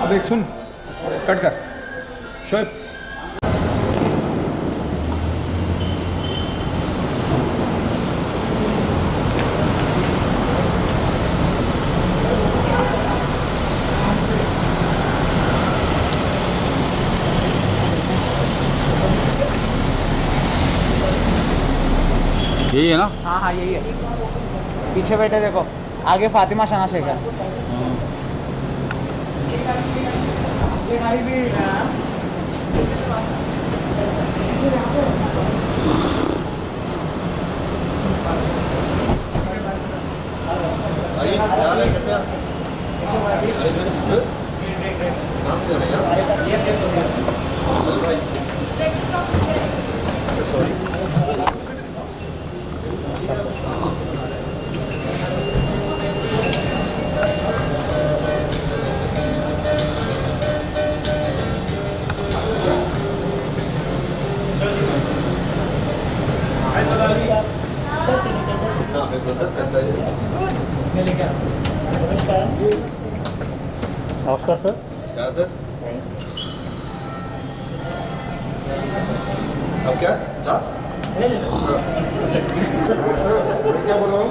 अब एक सुन, कट कर शोएब। यही है ना? हाँ हाँ यही है। पीछे बैठे देखो, आगे फातिमा शाना शेख है। ये गाड़ी भी नमस्कार सर। नमस्कार सर। अब क्या लात? क्या बोल रहा हूँ?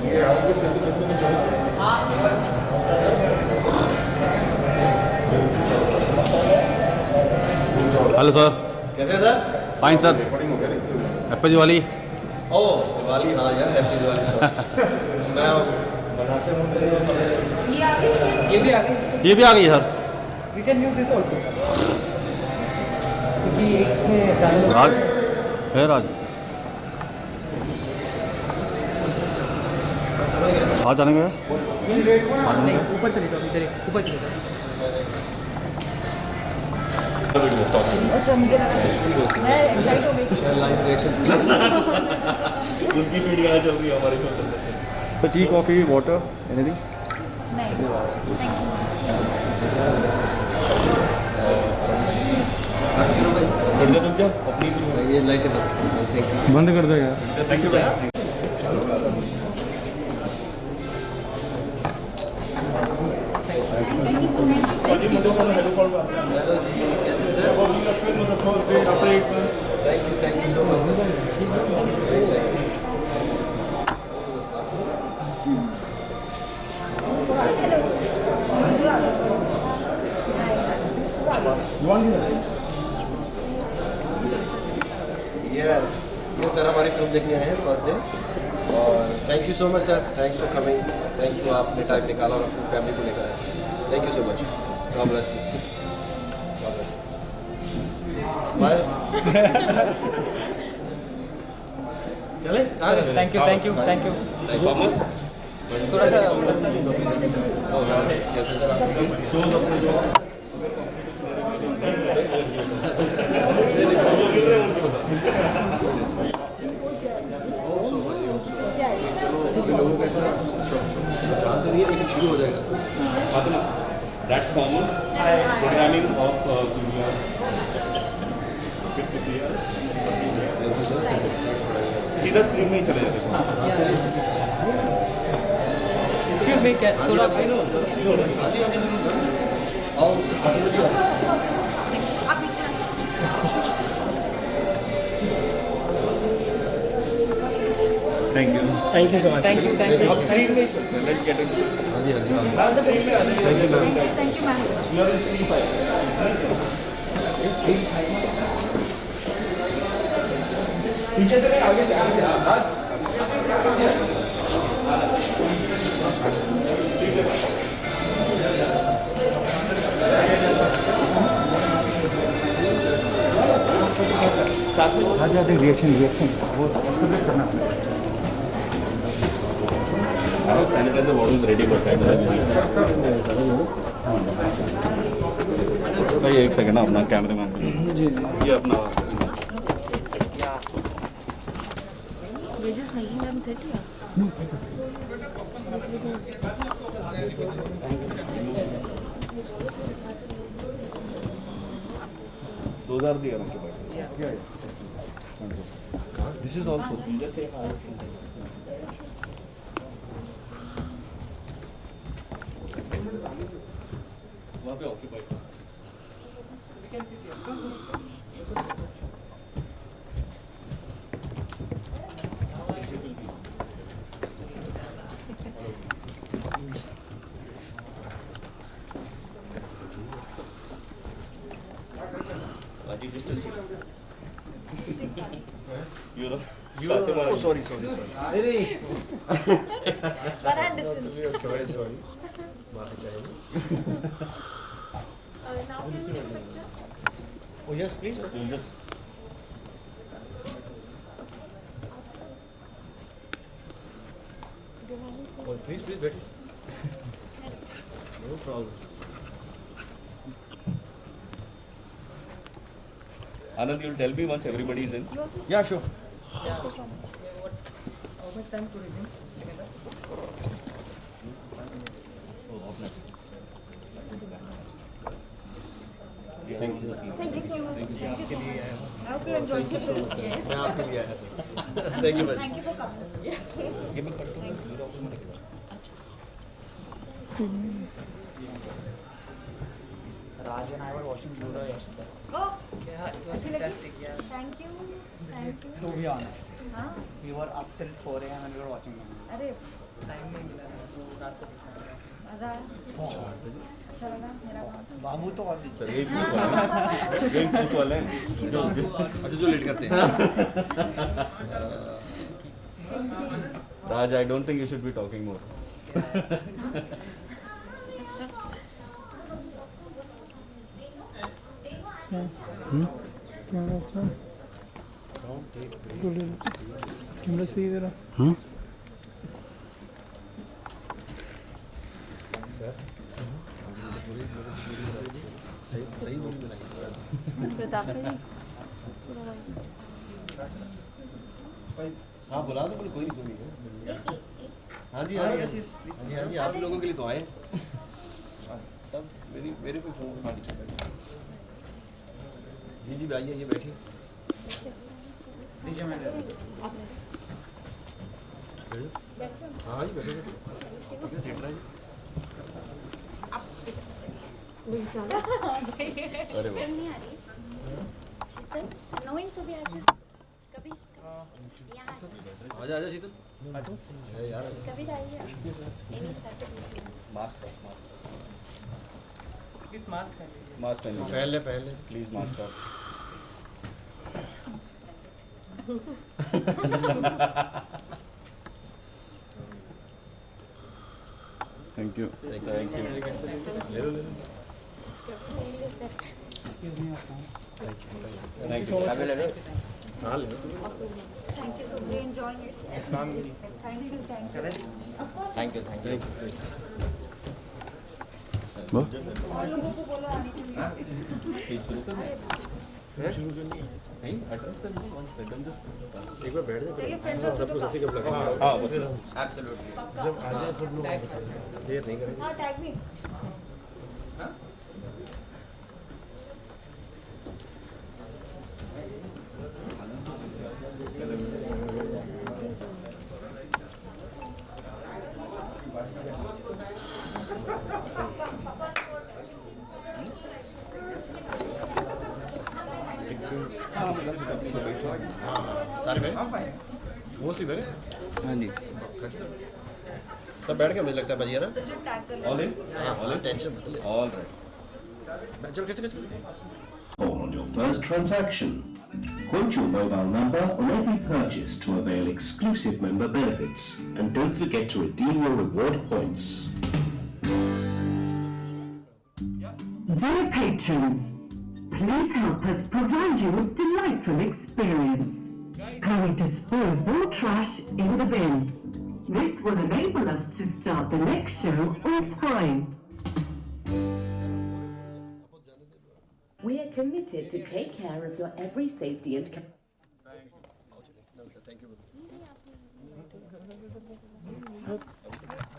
ये आपके हेलो सर। कैसे हैं sir? Fine sir. Happy Diwali. Oh Diwali, हाँ यार हैप्पी दिवाली सर। मैं बनाते हूँ। ये भी आ गई। ये भी आ गई sir. We can use this also, क्योंकि एक में चालू राज है राज। साथ जाने में नहीं, ऊपर चले जाओ, इधर ऊपर चले जाओ। अच्छा मुझे लगा मैं एक्साइट हो गई। लाइव रिएक्शन उनकी वीडियो चल रही है हमारे शो तो टी कॉफ़ी वाटर एनीथिंग? नहीं थैंक यू। बस करो भाई, रुक जा अपनी ये लाइटें बंद। Thank you. बंद कर दो यार। थैंक यू भैया। हेलो जी, कैसे sir? Thank you so much sir. Yes ये सर हमारी फिल्म देखने आए हैं फर्स्ट डे, और thank you so much sir, thanks for coming. Thank you, आपने टाइम निकाला और अपनी फैमिली को लेकर आए। Thank you so much. God bless you. God bless you. Smile. चले कहाँ गए? Thank you thank you thank you. Thomas थोड़ा सा कैसे सर आप? शोज अपने जो चलो अभी लोगों का इतना जान तो नहीं है, लेकिन शुरू हो जाएगा। That's Thomas, programming of Dunia. Good to see you. Thank you sir, thanks for having us. सीधा स्क्रीन में ही चले जाते हैं। एक्सक्यूज मी, क्या थोड़ा आती आती जरूर आओ। आप बीच में Thank you. Thank you so much. Thank you आप स्क्रीन पे Let's get into it. हाँ जी हाँ जी। Thank you ma'am. You are in screen 5. पीछे से नहीं, आगे से आज साथ जाते रिएक्शन वो एक्सप्लेन करना सैनिटाइजर बॉटल रेडी करता है भाई। एक सेकंड ना, अपना कैमरामैन ये अपना ये जस्ट मेकिंग देम सेट या दो 2000 दिया उनके पास। This is also just say hi. वहाँ पे occupied Oh, sorry. One distance. Sorry. माफी चाहिए. Oh yes, please. Oh, please, बैठिए. No problem. Anand, you'll tell me once everybody is in. Yeah, sure. Thank you. Thank you. Thank you so much. I hope you enjoyed the film. Yes. मैं आपके लिए आया sir. Thank you very much. Thank you for coming. Yes. Thank you. Raj and I were watching Ludo yesterday. Oh, अच्छी लगी? Thank you. Thank you. To be honest, हाँ, we were up till 4 a.m. and we were watching it. अरे Time नहीं मिला तो रात को देखा. मजा आया. अच्छा लगा मेरा काम. बाबू तो और Game post वाले हैं जो अच्छा जो लेट करते हैं. Raj, I don't think you should be talking more. सही दूरी बनाइए. प्रताप जी. हाँ बुला दो कोई नहीं. हाँ जी आप लोगों के लिए तो आए. सब मेरे को फोन. जी आइए ये बैठिए. डीजे में हाँ जी बैठे. थिएटर है. शीतल नहीं आ रही. शीतल नोइंग तो भी आ जा. कभी यहाँ आजा शीतल. यार कभी आइए. Any Saturday. Mask please mask पहनिए. मास्क पहनिए पहले please mask of. Thank you. Thank you. ले लो. Thank you. हाँ ले लो. Thank you so much. Enjoying it. Yes. Thank you. Of course. Thank you. और लोगों को बोलो आने के लिए. शुरू करनी है. नहीं अटेंड करनी है. once they're done just एक बार बैठ जाओ. चलिए फ्रेंड्स से सबको ससी कब लगा. हाँ बस जब आ जाए सब लोग देर नहीं करेंगे. हाँ टैग मी. सारे बैठे. मोस्टली बैठे. हाँ जी. सब बैठ के मुझे लगता है बजिए ना. तुझे टैग कर ले. all in हाँ टेंशन मत ले. all right. चल कैसे On your first transaction. Quote your mobile number on every purchase to avail exclusive member benefits. And don't forget to redeem your reward points. Dear patrons, please help us provide you with delightful experience. Kindly dispose all trash in the bin. This will enable us to start the next show on time. We are committed to take care of your every safety and Thank you.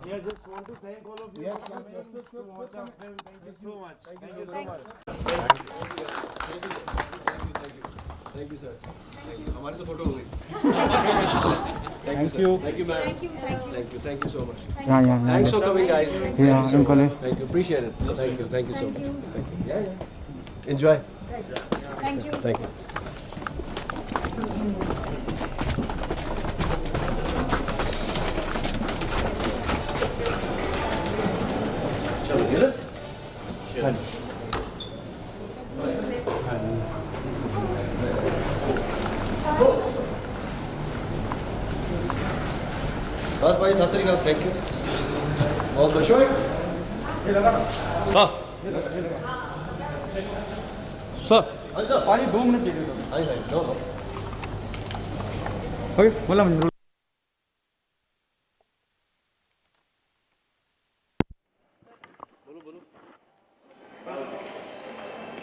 Yeah, just want to thank all of you. Yes, to watch our film. Thank you so much. Thank you so much. Thank you. Thank you sir, thank you, हमारी तो photo हो गई। Thank you. Thank you ma'am, Thank you. Thank you so much, Yeah. Thanks for coming guys, Uncle. Thank you, appreciate it, thank you so much, thank you, enjoy, Thank you. Thank you. चलो इधर बस भाई, सत श्री अकाल, thank you बहुत बहुत। Sir पानी 2 minute दे दो। हाँ भाई, नो नो। ओके बोला मैं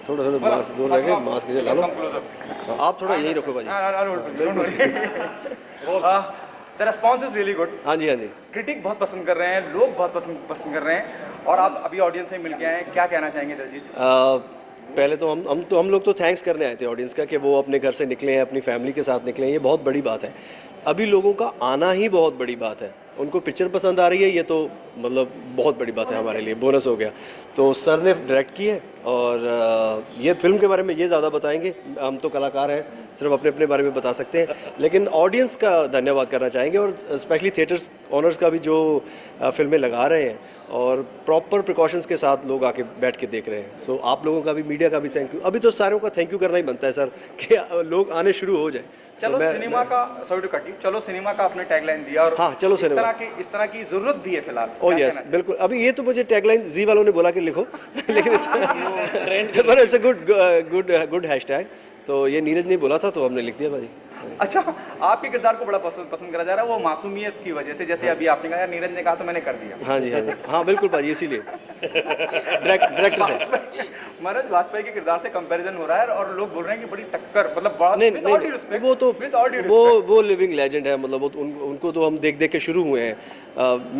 थोड़ा थोड़ा मास्क दूर रह गए, मास्क ला लो। आप थोड़ा यही रखो भाई। The response is really good. हाँ जी, हाँ जी। क्रिटिक बहुत पसंद कर रहे हैं, लोग बहुत पसंद कर रहे हैं, और आप अभी ऑडियंस से मिल के आए हैं, क्या कहना चाहेंगे दलजीत? पहले तो हम लोग तो थैंक्स करने आए थे ऑडियंस का कि वो अपने घर से निकले हैं, अपनी फैमिली के साथ निकले हैं, ये बहुत बड़ी बात है। अभी लोगों का आना ही बहुत बड़ी बात है, उनको पिक्चर पसंद आ रही है, ये तो मतलब बहुत बड़ी बात है हमारे लिए, बोनस हो गया। तो सर ने डायरेक्ट की है और ये फिल्म के बारे में ये ज़्यादा बताएंगे, हम तो कलाकार हैं, सिर्फ अपने अपने बारे में बता सकते हैं, लेकिन ऑडियंस का धन्यवाद करना चाहेंगे और स्पेशली थिएटर्स ओनर्स का भी जो फिल्में लगा रहे हैं और प्रॉपर प्रिकॉशंस के साथ लोग आके बैठ के देख रहे हैं। सो आप लोगों का भी, मीडिया का भी थैंक यू। अभी तो सारों का थैंक यू करना ही बनता है सर कि लोग आने शुरू हो जाए। चलो सिनेमा का, सॉरी टू कट यू, चलो सिनेमा का आपने टैगलाइन दिया और हाँ, चलो सिनेमा इस तरह की जरूरत भी है फिलहाल। ओह यस, बिल्कुल। अभी ये तो मुझे टैगलाइन जी वालों ने बोला कि लिखो लेकिन इट्स अ गुड हैशटैग, तो ये नीरज ने बोला था तो हमने लिख दिया भाई। अच्छा, आपके किरदार को बड़ा पसंद करा जा रहा है, वो मासूमियत की वजह से, जैसे अभी आपने कहा, नीरज ने कहा तो मैंने कर दिया। हाँ जी, हाँ जी, हाँ बिल्कुल भाई, इसीलिए डायरेक्टर से मनोज वाजपेयी के किरदार से कंपैरिजन हो रहा है और लोग बोल रहे हैं कि बड़ी टक्कर, मतलब नहीं, वो लिविंग लेजेंड है, मतलब उनको तो हम देख के शुरू हुए हैं।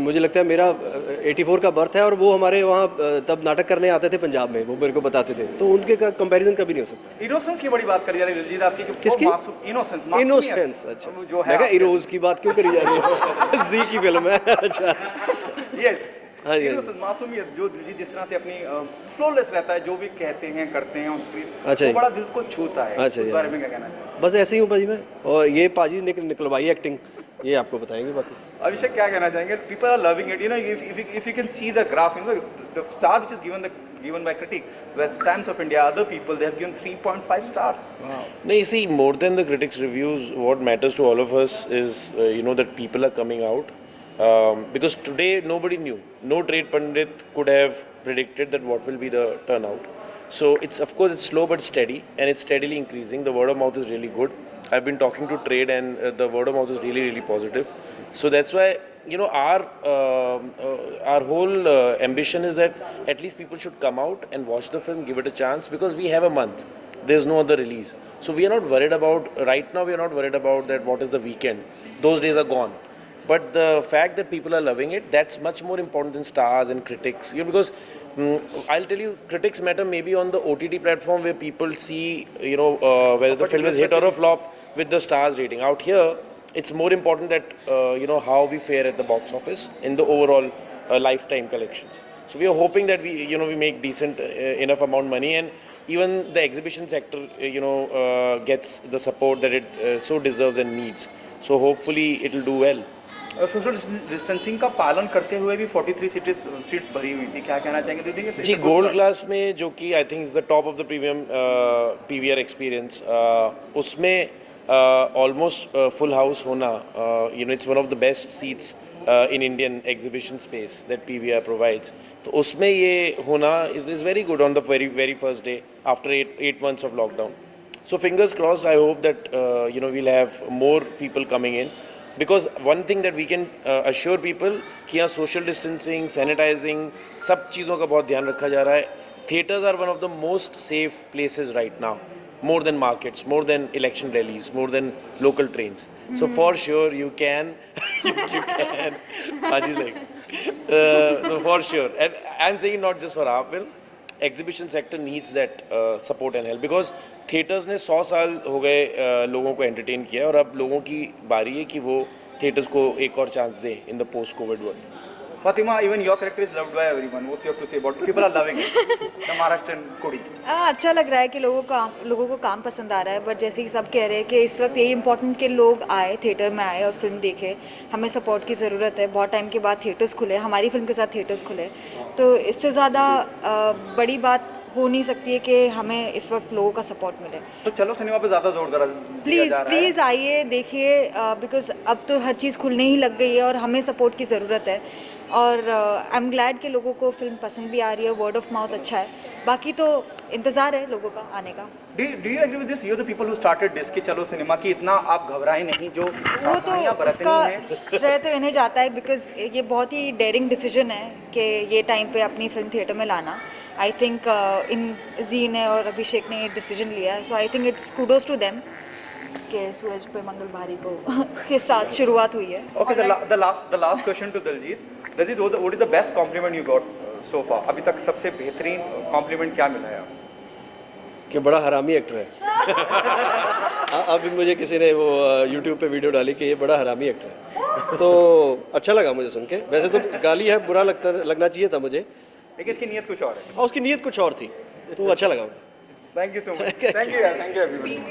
मुझे लगता है मेरा 84 का बर्थ है और वो हमारे वहाँ तब नाटक करने आते थे पंजाब में, वो मेरे को बताते थे, तो उनके का कंपैरिजन कभी नहीं हो सकता। इनोसेंस की बड़ी बात करी जा रही है दिलजीत आपकी, किसकी? इनोसेंस। अच्छा, मैं कहा इरोज की बात क्यों करी जा रही है? जी की फिल्म है। अच्छा, यस, हाँ जी, मासूमियत, जो दिलजीत जिस तरह से अपनी फ्लॉलेस रहता है, जो भी कहते हैं करते हैं ऑन स्क्रीन, अच्छा, वो बड़ा दिल को छूता है। अच्छा, उस बारे में क्या कहना है? बस ऐसे ही हूँ भाजी मैं, और ये पाजी ने निकलवाई एक्टिंग, ये आपको बताएंगे। बाकी अभिषेक क्या कहना चाहेंगे? People are loving it, you know, if you can see the graph, you know, the star which is given by critic, with Stamps of India, other people, they have given 3.5 stars. Wow. No, you see, more than the critics' reviews, what matters to all of us is, that people are coming out. Because today nobody knew. No trade pundit could have predicted that what will be the turnout. So of course it's slow but steady, and it's steadily increasing. The word of mouth is really good. I've been talking to trade, and the word of mouth is really, really positive. So that's why, our whole ambition is that at least people should come out and watch the film, give it a chance, because we have a month. There's no other release. So we are not worried about, right now we are not worried about that what is the weekend. Those days are gone. But the fact that people are loving it, that's much more important than stars and critics. Because I'll tell you, critics matter maybe on the OTT platform where people see, whether the film is hit or a flop with the stars rating. Out here, it's more important that, how we fare at the box office in the overall lifetime collections. So we are hoping that we make decent enough amount of money, and even the exhibition sector, gets the support that it so deserves and needs. So hopefully it will do well. Social distancing का पालन करते हुए भी 43 seats भरी हुई थी, क्या कहना चाहेंगे? Do you think जी, गोल्ड क्लास में, जो कि I think is the top of the premium PVR experience, उसमें ऑलमोस्ट फुल हाउस होना, it's one of the best seats in Indian exhibition space that PVR provides. तो उसमें ये होना is very good on the very first day after 8 months of lockdown. So fingers crossed. I hope that we'll have more people coming in. Because one thing that we can assure people कि यहाँ social distancing, sanitizing, सब चीज़ों का बहुत ध्यान रखा जा रहा है. Theatres are one of the most safe places right now, more than markets, more than election rallies, more than local trains. So for sure you can, you can. Haji's like, so for sure. And I'm saying not just for our film. exhibition sector needs that support and help because theatres ने 100 साल हो गए लोगों को entertain किया और अब लोगों की बारी है कि वो theatres को एक और chance they in the post-COVID world. Fatima, even your character is loved by everyone. What you have to say about it? People are loving it. The Maharashtrian Kodi. अच्छा लग रहा है कि लोगों को काम पसंद आ रहा है बट जैसे कि सब कह रहे हैं कि इस वक्त यही इम्पोर्टेंट कि लोग आए थिएटर में आए और फिल्म देखे. हमें सपोर्ट की ज़रूरत है. बहुत टाइम के बाद थिएटर्स खुले, हमारी फिल्म के साथ थिएटर्स खुले, तो इससे ज़्यादा बड़ी बात हो नहीं सकती है कि हमें इस वक्त लोगों का सपोर्ट मिले. तो चलो सिनेमा पे ज़्यादा जोर दरा प्लीज़ आइए देखिए बिकॉज अब तो हर चीज़ खुलने ही लग गई है और हमें सपोर्ट की ज़रूरत है. और आई एम ग्लैड कि लोगों को फिल्म पसंद भी आ रही है. वर्ड ऑफ माउथ अच्छा है. बाकी तो इंतज़ार है लोगों का आने का. Do you agree with this? You're the people who started this कि चलो सिनेमा की इतना आप घबराए नहीं. जो वो तो उसका श्रेय तो इन्हें जाता है बिकॉज ये बहुत ही डेयरिंग डिसीजन है कि ये टाइम पे अपनी फिल्म थिएटर में लाना. आई थिंक इन जी ने और अभिषेक ने ये डिसीजन लिया है. So I think it's kudos to them कि सूरज पे मंगल भारी को के साथ शुरुआत हुई है. Okay, the last question to Daljit. Daljit, what is the best compliment you got so far? अभी तक सबसे बेहतरीन compliment क्या मिला है? कि बड़ा हरामी एक्टर है. अभी मुझे किसी ने वो YouTube पे वीडियो डाली कि ये बड़ा हरामी एक्टर है, तो अच्छा लगा मुझे सुन के. वैसे तो गाली है, बुरा लगना चाहिए था मुझे, लेकिन इसकी नीयत कुछ और है. और उसकी नीयत कुछ और थी, तो अच्छा लगा. Thank you so much. Thank you everyone.